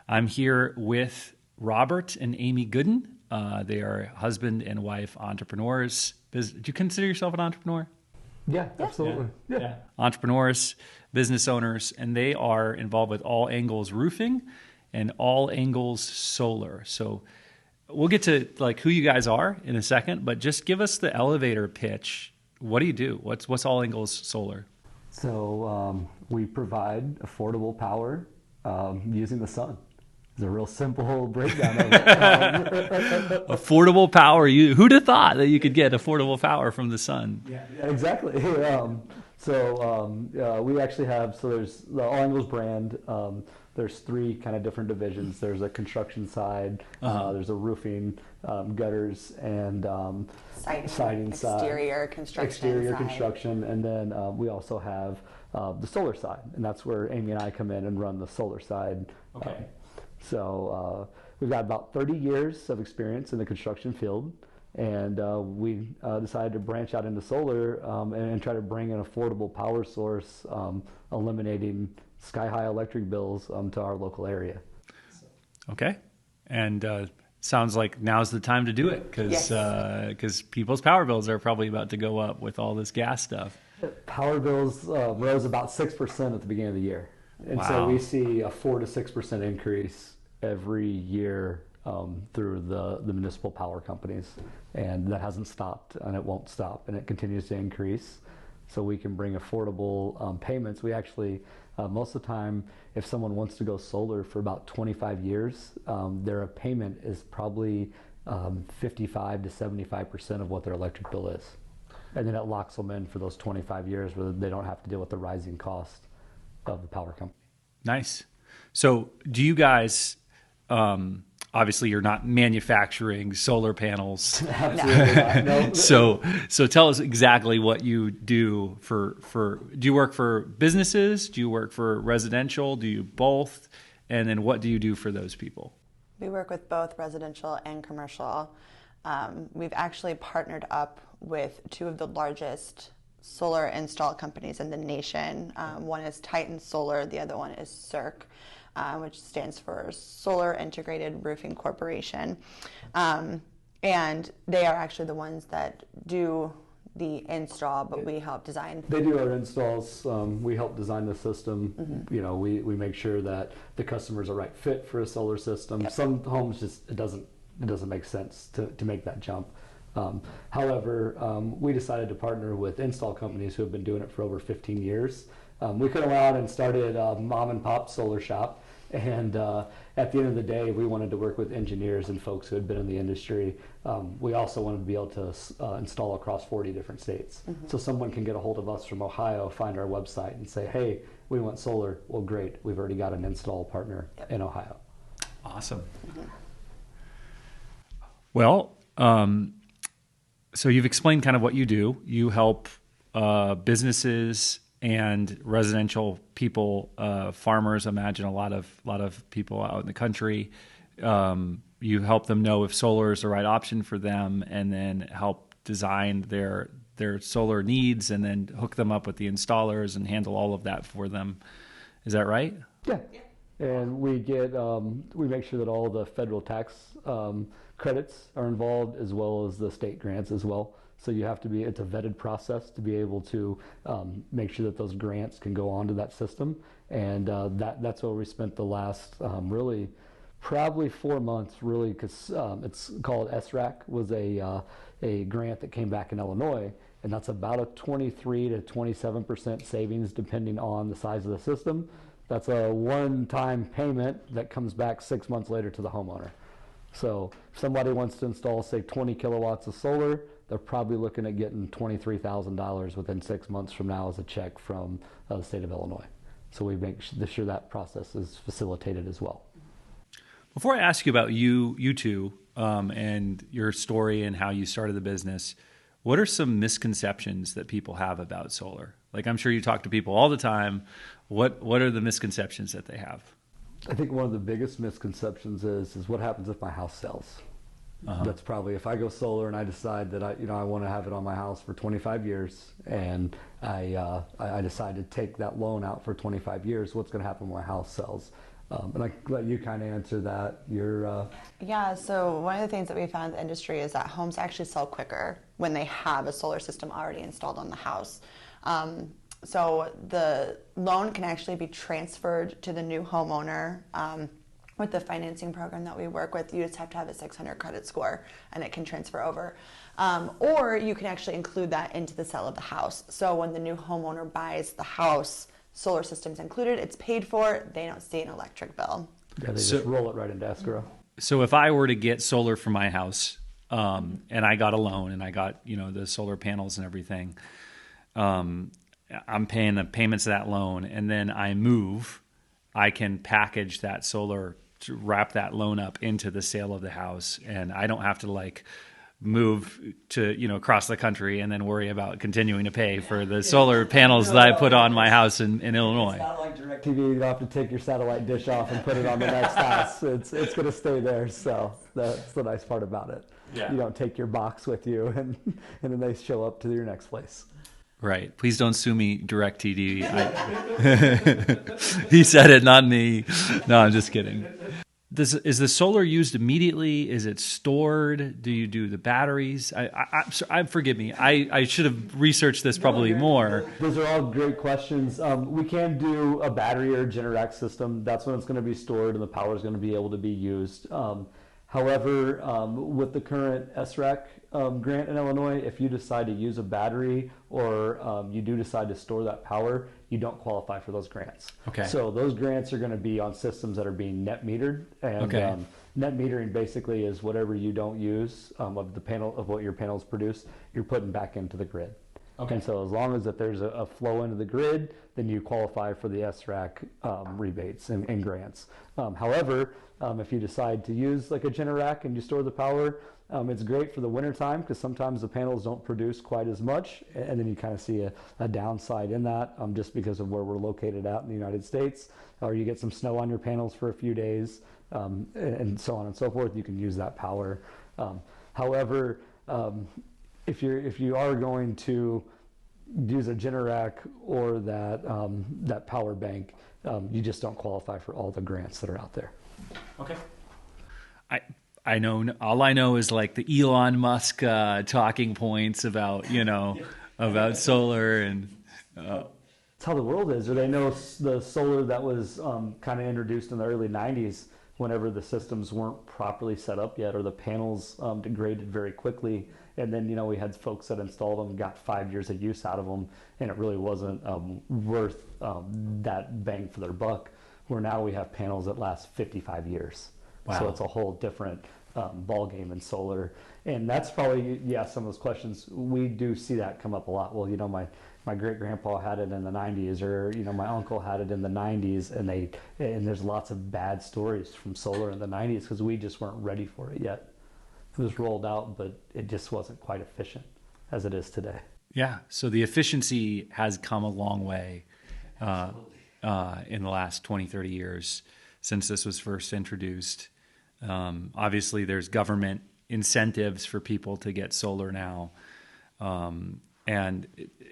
I'm here with Robert and Aimee Gooden. They are husband and wife entrepreneurs. Do you consider yourself an entrepreneur? Yeah, absolutely. Yeah. Entrepreneurs, business owners, and they are involved with All Angles Roofing and All Angles Solar. So we'll get to like who you guys are in a second, but just give us the elevator pitch. What do you do? What's All Angles Solar? So we provide affordable power using the sun. It's a real simple breakdown of it. Affordable power. Who'd have thought that you could get affordable power from the sun? Yeah, exactly. We actually have, so there's the All Angles brand. There's three kind of different divisions. There's a construction side, there's a roofing, gutters, and siding side. Exterior construction, and then we also have the solar side, and that's where Aimee and I come in and run the solar side. Okay. So we've got about 30 years of experience in the construction field, and we decided to branch out into solar and try to bring an affordable power source, eliminating sky-high electric bills to our local area. Okay. And sounds like now's the time to do it because people's power bills are probably about to go up with all this gas stuff. Power bills rose about 6% at the beginning of the year. And Wow. so we see a 4 to 6% increase every year through the municipal power companies. And that hasn't stopped, and it won't stop, and it continues to increase. So we can bring affordable payments. We actually, most of the time, if someone wants to go solar for about 25 years, their payment is probably 55 to 75% of what their electric bill is. And then it locks them in for those 25 years where they don't have to deal with the rising cost of the power company. Nice. So do you guys, obviously you're not manufacturing solar panels. Absolutely not. No. So tell us exactly what you do do you work for businesses? Do you work for residential? Do you both? And then what do you do for those people? We work with both residential and commercial. We've actually partnered up with two of the largest solar install companies in the nation. One is Titan Solar, the other one is CIRC, which stands for Solar Integrated Roofing Corporation. And they are actually the ones that do the install, but we help design. They do our installs. We help design the system. Mm-hmm. You know, we make sure that the customer's a right fit for a solar system. Yep. Some homes it doesn't make sense to make that jump. However, we decided to partner with install companies who have been doing it for over 15 years. We could have went out and started a mom and pop solar shop, and at the end of the day, we wanted to work with engineers and folks who had been in the industry. We also wanted to be able to install across 40 different states. Mm-hmm. So someone can get a hold of us from Ohio, find our website, and say, hey, we want solar. Well, great. We've already got an install partner in Ohio. Awesome. Mm-hmm. Well, so you've explained kind of what you do. You help businesses and residential people, farmers. Imagine a lot of people out in the country. You help them know if solar is the right option for them, and then help design their solar needs, and then hook them up with the installers and handle all of that for them. Is that right? Yeah. And we make sure that all the federal tax credits are involved, as well as the state grants as well. So it's a vetted process to be able to make sure that those grants can go onto that system. And that's where we spent the last really probably 4 months, really, because it's called SRAC, was a grant that came back in Illinois. And that's about a 23 to 27% savings depending on the size of the system. That's a one-time payment that comes back 6 months later to the homeowner. So if somebody wants to install, say, 20 kilowatts of solar, they're probably looking at getting $23,000 within 6 months from now as a check from the state of Illinois. So we make sure that process is facilitated as well. Before I ask you about you two, and your story and how you started the business, what are some misconceptions that people have about solar? Like, I'm sure you talk to people all the time. What are the misconceptions that they have? I think one of the biggest misconceptions is what happens if my house sells. Uh-huh. That's probably, if I go solar and I decide that I want to have it on my house for 25 years, and I decide to take that loan out for 25 years, what's going to happen when my house sells? And I let you kind of answer that. Yeah, so one of the things that we found in the industry is that homes actually sell quicker when they have a solar system already installed on the house. So the loan can actually be transferred to the new homeowner. With the financing program that we work with, you just have to have a 600 credit score and it can transfer over. Or you can actually include that into the sale of the house. So when the new homeowner buys the house, solar system's included, it's paid for, they don't see an electric bill. Yeah, they just roll it right into escrow. So if I were to get solar for my house, and I got a loan and I got, the solar panels and everything, I'm paying the payments of that loan, and then I move, I can package that solar to wrap that loan up into the sale of the house, and I don't have to move to across the country and then worry about continuing to pay for the solar panels that I put on my house in Illinois. It's not like DirecTV. You don't have to take your satellite dish off and put it on the next house. It's going to stay there. So that's the nice part about it. Yeah. You don't take your box with you and then they show up to your next place. Right. Please don't sue me, DirecTV. He said it, not me. No, I'm just kidding. Is the solar used immediately? Is it stored? Do you do the batteries? Forgive me. I should have researched this probably more. Those are all great questions. We can do a battery or Generac system. That's when it's going to be stored and the power is going to be able to be used. However, with the current SRAC grant in Illinois, if you decide to use a battery or you do decide to store that power, you don't qualify for those grants. Okay. So those grants are going to be on systems that are being net metered, and net metering basically is whatever you don't use of the panel of what your panels produce, you're putting back into the grid. Okay. And so as long as that there's a flow into the grid, then you qualify for the SRAC rebates and grants. However, if you decide to use like a Generac and you store the power, it's great for the wintertime because sometimes the panels don't produce quite as much, and then you kind of see a downside in that just because of where we're located out in the United States, or you get some snow on your panels for a few days, and so on and so forth. You can use that power. However, if you are going to use a Generac or that power bank, you just don't qualify for all the grants that are out there. Okay. I know, all I know is like the Elon Musk talking points about about solar and. It's how the world is. Or they know the solar that was kind of introduced in the early '90s, whenever the systems weren't properly set up yet, or the panels degraded very quickly. And then, we had folks that installed them, got 5 years of use out of them, and it really wasn't worth that bang for their buck. Where now we have panels that last 55 years. Wow. So it's a whole different ball game in solar. And that's probably, some of those questions, we do see that come up a lot. Well, my great-grandpa had it in the 90s, or, my uncle had it in the 90s, and there's lots of bad stories from solar in the 90s because we just weren't ready for it yet. It was rolled out, but it just wasn't quite efficient as it is today. Yeah, so the efficiency has come a long way in the last 20, 30 years since this was first introduced. Obviously, there's government incentives for people to get solar now. And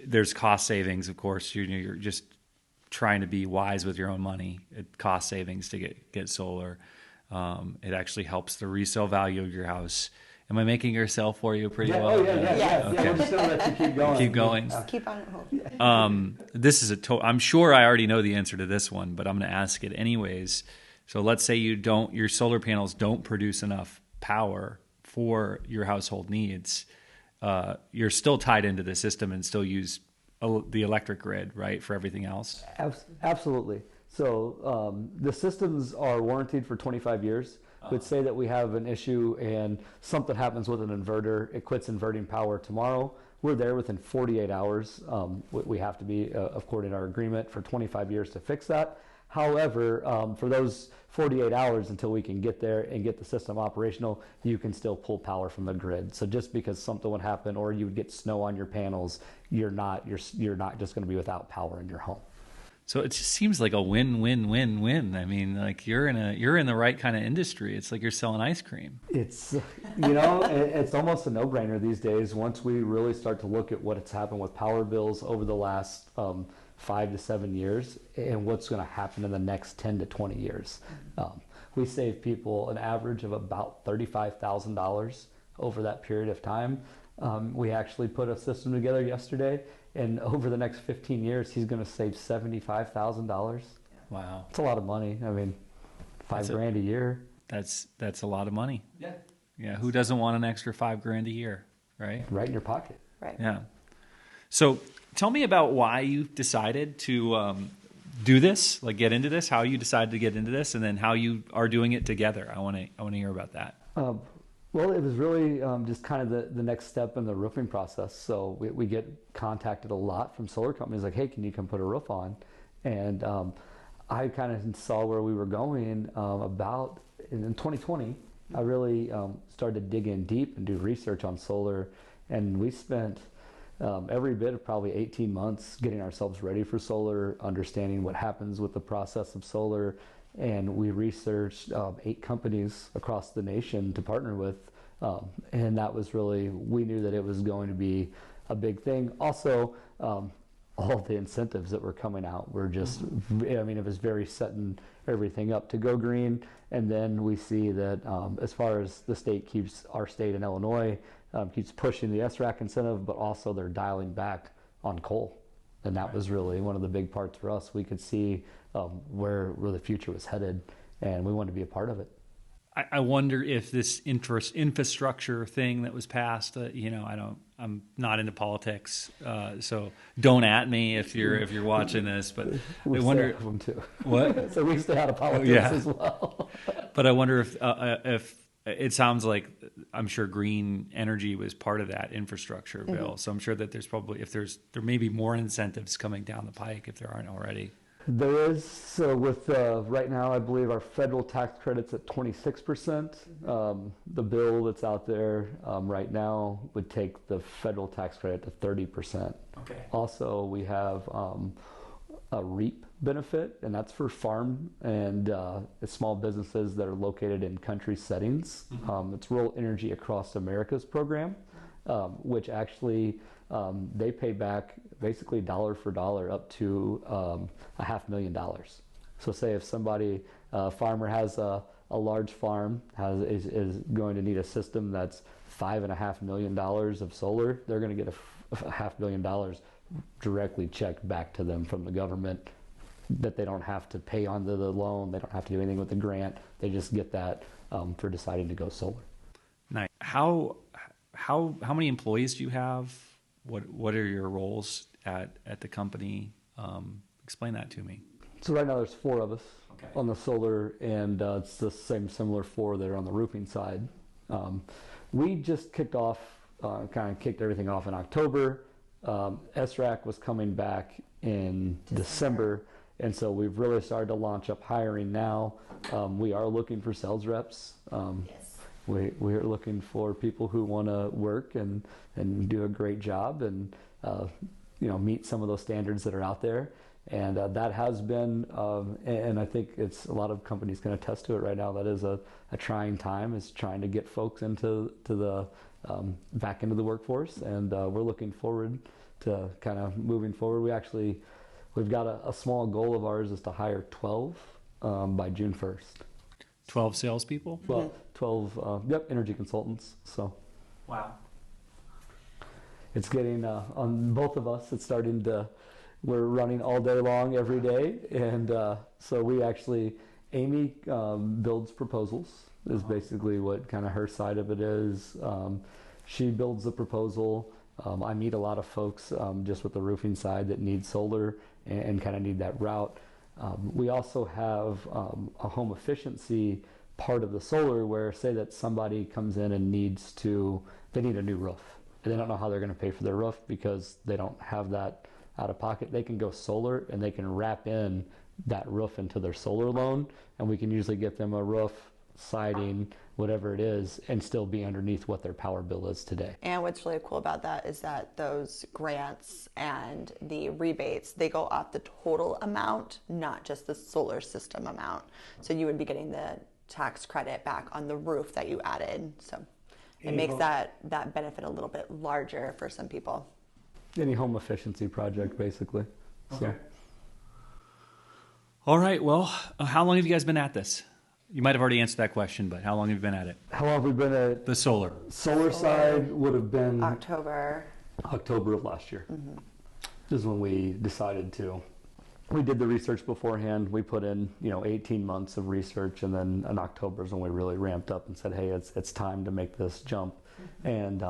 there's cost savings, of course. You're just trying to be wise with your own money. Cost savings to get solar. It actually helps the resale value of your house. Am I making your sell for you pretty well? Oh, yeah. Okay. We're just going to let you keep going. Keep going. Just keep on it hold. This is I'm sure I already know the answer to this one, but I'm going to ask it anyways. So let's say your solar panels don't produce enough power for your household needs. You're still tied into the system and still use the electric grid, right, for everything else? Absolutely. So the systems are warranted for 25 years. Let's say that we have an issue and something happens with an inverter, it quits inverting power tomorrow. We're there within 48 hours. We have to be, according to our agreement, for 25 years to fix that. However, for those 48 hours until we can get there and get the system operational, you can still pull power from the grid. So just because something would happen or you would get snow on your panels, you're not just going to be without power in your home. So it just seems like a win-win-win-win. I mean, like you're in the right kind of industry. It's like you're selling ice cream. It's it's almost a no-brainer these days. Once we really start to look at what has happened with power bills over the last 5 to 7 years and what's going to happen in the next 10 to 20 years. We save people an average of about $35,000 over that period of time. We actually put a system together yesterday, and over the next 15 years, he's going to save $75,000. Wow. It's a lot of money. I mean, $5,000 a year. That's a lot of money. Yeah. Yeah. Who doesn't want an extra $5,000 a year, right? Right in your pocket. Right. Yeah. So tell me about why you decided to do this, like get into this, how you decided to get into this, and then how you are doing it together. I want to hear about that. Well, it was really just kind of the next step in the roofing process. So we get contacted a lot from solar companies like, hey, can you come put a roof on? And I kind of saw where we were going about in 2020. I really started to dig in deep and do research on solar. And we spent every bit of probably 18 months getting ourselves ready for solar, understanding what happens with the process of solar. And we researched 8 companies across the nation to partner with. And that was really, we knew that it was going to be a big thing. Also, all the incentives that were coming out were just, I mean, it was very setting everything up to go green. And then we see that as far as the state keeps, our state in Illinois, keeps pushing the SRAC incentive, but also they're dialing back on coal. And that was really one of the big parts for us. We could see where the future was headed, and we wanted to be a part of it. I wonder if this infrastructure thing that was passed, I'm not into politics, so don't at me if you're watching this. But we I wonder them too. What? So we stay out of politics as well. But I wonder if it sounds like, I'm sure green energy was part of that infrastructure bill. Mm-hmm. So I'm sure that there's probably, there may be more incentives coming down the pike if there aren't already. There is. So with right now, I believe our federal tax credit's at 26%. The bill that's out there right now would take the federal tax credit to 30%. Okay. Also, we have a REAP benefit, and that's for farm and small businesses that are located in country settings. Mm-hmm. It's Rural Energy Across America's program, which actually they pay back basically dollar for dollar up to $500,000. So say if somebody, a farmer has a large farm, is going to need a system that's $5.5 million of solar, they're going to get $500,000 directly checked back to them from the government, that they don't have to pay onto the loan, they don't have to do anything with the grant, they just get that for deciding to go solar. Nice. How many employees do you have? What are your roles at the company? Explain that to me. So right now there's 4 of us on the solar, and it's the similar 4 that are on the roofing side. We just kicked everything off in October. SRAC was coming back in December, and so we've really started to launch up hiring now. We are looking for sales reps. Yes. We are looking for people who want to work and do a great job and meet some of those standards that are out there. And that has been, and I think it's a lot of companies can attest to it right now. That is a trying time, is trying to get folks into the back into the workforce, and we're looking forward to kind of moving forward. We've got a small goal of ours is to hire 12 by June 1st. 12 salespeople? Well, 12, energy consultants. So, wow. It's getting, on both of us, it's starting to, we're running all day long every day. And so we actually, Aimee builds proposals, is basically what kind of her side of it is. She builds the proposal. I meet a lot of folks just with the roofing side that need solar and kind of need that route. We also have a home efficiency part of the solar where, say that somebody comes in and they need a new roof. And they don't know how they're going to pay for their roof because they don't have that out of pocket. They can go solar and they can wrap in that roof into their solar loan, and we can usually get them a roof, siding, whatever it is, and still be underneath what their power bill is today. And what's really cool about that is that those grants and the rebates, they go off the total amount, not just the solar system amount. So you would be getting the tax credit back on the roof that you added. So it makes that benefit a little bit larger for some people. Any home efficiency project, basically. Okay. So. All right. Well, how long have you guys been at this? You might have already answered that question, but how long have you been at it? How long have we been at The solar. solar side? Would have been October of last year. This is when we decided to. We did the research beforehand. We put in 18 months of research, and then in October is when we really ramped up and said, hey, it's time to make this jump. And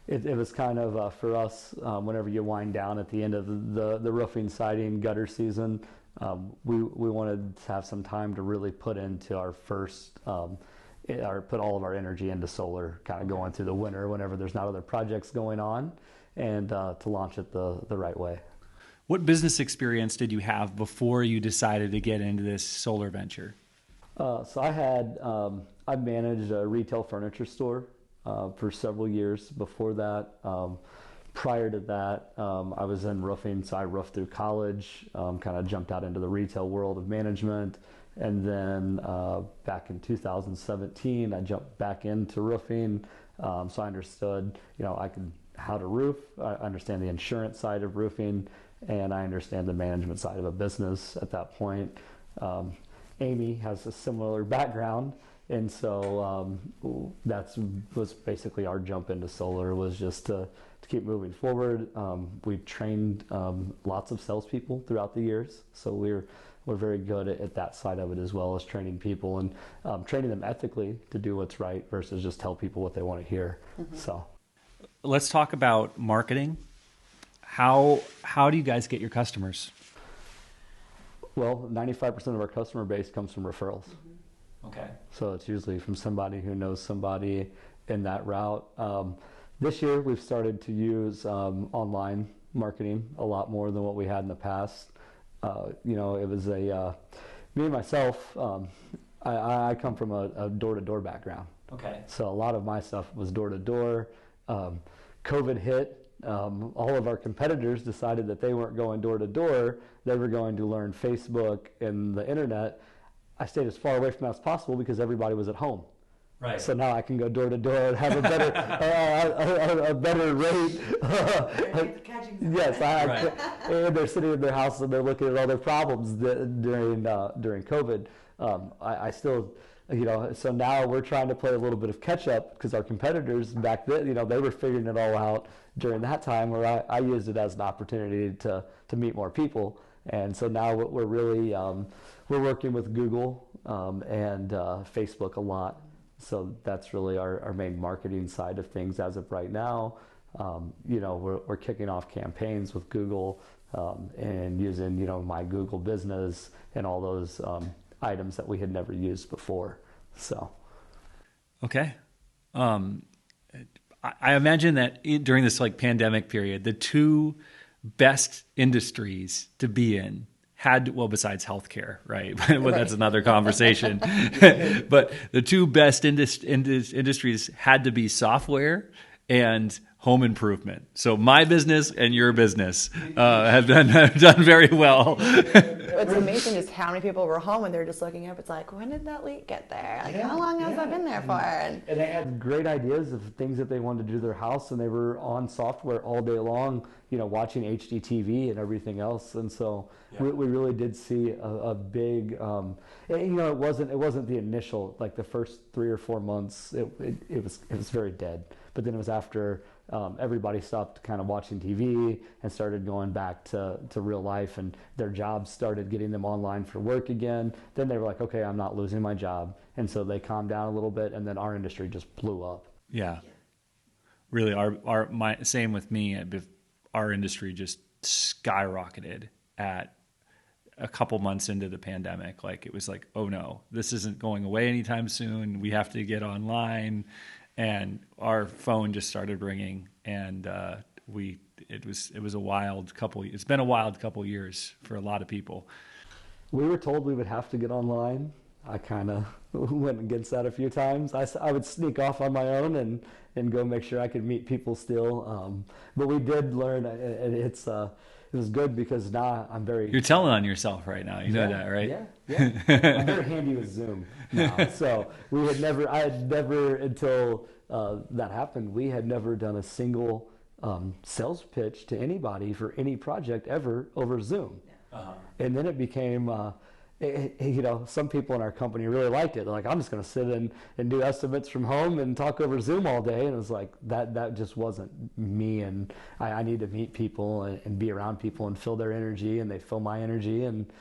it was kind of for us, whenever you wind down at the end of the roofing, siding, gutter season, we wanted to have some time to really put into our first, put all of our energy into solar, kind of going through the winter whenever there's not other projects going on, and to launch it the right way. What business experience did you have before you decided to get into this solar venture? So I managed a retail furniture store for several years before that. Prior to that, I was in roofing, so I roofed through college, kind of jumped out into the retail world of management. And then back in 2017, I jumped back into roofing. So I understood, how to roof. I understand the insurance side of roofing, and I understand the management side of a business at that point. Amy has a similar background, and so was basically our jump into solar, was just to keep moving forward. We trained lots of salespeople throughout the years, so we're very good at that side of it, as well as training people and training them ethically to do what's right versus just tell people what they want to hear. So let's talk about marketing. How do you guys get your customers? Well, 95% of our customer base comes from referrals. Okay. So it's usually from somebody who knows somebody in that route. This year, we've started to use online marketing a lot more than what we had in the past. It was me and myself, I come from a door-to-door background. Okay. So a lot of my stuff was door-to-door. COVID hit. All of our competitors decided that they weren't going door-to-door. They were going to learn Facebook and the internet. I stayed as far away from that as possible because everybody was at home. Right. So now I can go door to door and have a better a better rate. Yes, and they're sitting in their house and they're looking at all their problems during COVID. I still, so now we're trying to play a little bit of catch up because our competitors back then, they were figuring it all out during that time, where I used it as an opportunity to meet more people. And so now we're really we're working with Google and Facebook a lot. So that's really our main marketing side of things as of right now. We're kicking off campaigns with Google and using My Google Business and all those items that we had never used before. So okay. I imagine that during this pandemic period, the two best industries to be in besides healthcare, right? But that's another conversation. But the two best industries had to be software and home improvement. So my business and your business have done very well. What's amazing is how many people were home and they're just looking up. It's like, when did that leak get there? How long has that been there for? And they had great ideas of things that they wanted to do to their house, and they were on software all day long, watching HDTV and everything else. And so we really did see a big, it wasn't the initial, the first 3 or 4 months, it was very dead. But then it was after everybody stopped kind of watching TV and started going back to real life, and their jobs started getting them online for work again. Then they were like, okay, I'm not losing my job. And so they calmed down a little bit, and then our industry just blew up. Yeah. Really, same with me. Our industry just skyrocketed at a couple months into the pandemic. It was like, oh no, this isn't going away anytime soon. We have to get online. And our phone just started ringing, and it was a wild couple. It's been a wild couple years for a lot of people. We were told we would have to get online. I kind of went against that a few times. I would sneak off on my own and go make sure I could meet people still. But we did learn, and it was good because now I'm very... You're telling on yourself right now. You know that, right? Yeah. I'm very handy with Zoom now. So I had never until that happened, we had never done a single sales pitch to anybody for any project ever over Zoom. Uh-huh. And then it became... some people in our company really liked it. They're like, I'm just going to sit and do estimates from home and talk over Zoom all day. And it was like, that just wasn't me. And I need to meet people and be around people and feel their energy, and they feel my energy. And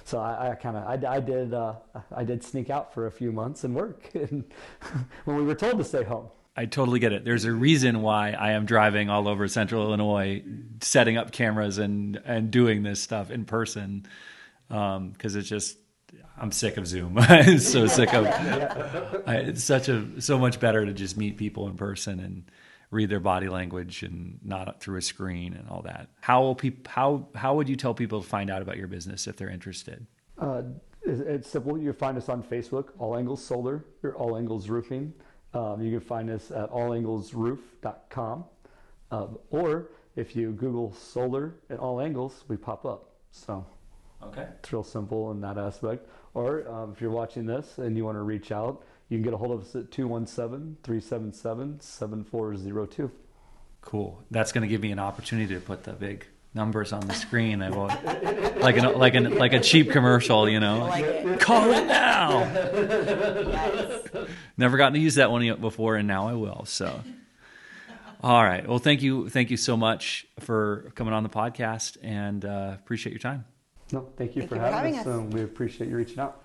so I did sneak out for a few months and work and when we were told to stay home. I totally get it. There's a reason why I am driving all over Central Illinois, setting up cameras and doing this stuff in person. Because it's just, I'm sick of Zoom. I'm so sick of it's so much better to just meet people in person and read their body language and not through a screen and all that. How would you tell people to find out about your business if they're interested? It's simple. You can find us on Facebook, All Angles Solar or All Angles Roofing. You can find us at allanglesroof.com. Or if you Google solar at All Angles, we pop up. So okay, it's real simple in that aspect. Or if you're watching this and you want to reach out, you can get a hold of us at 217-377-7402. Cool. That's going to give me an opportunity to put the big numbers on the screen. I will, like a cheap commercial, Like it. Call it now. Yes. Never gotten to use that one before, and now I will. So, all right. Well, thank you so much for coming on the podcast, and appreciate your time. No, thank you for having us. We appreciate you reaching out.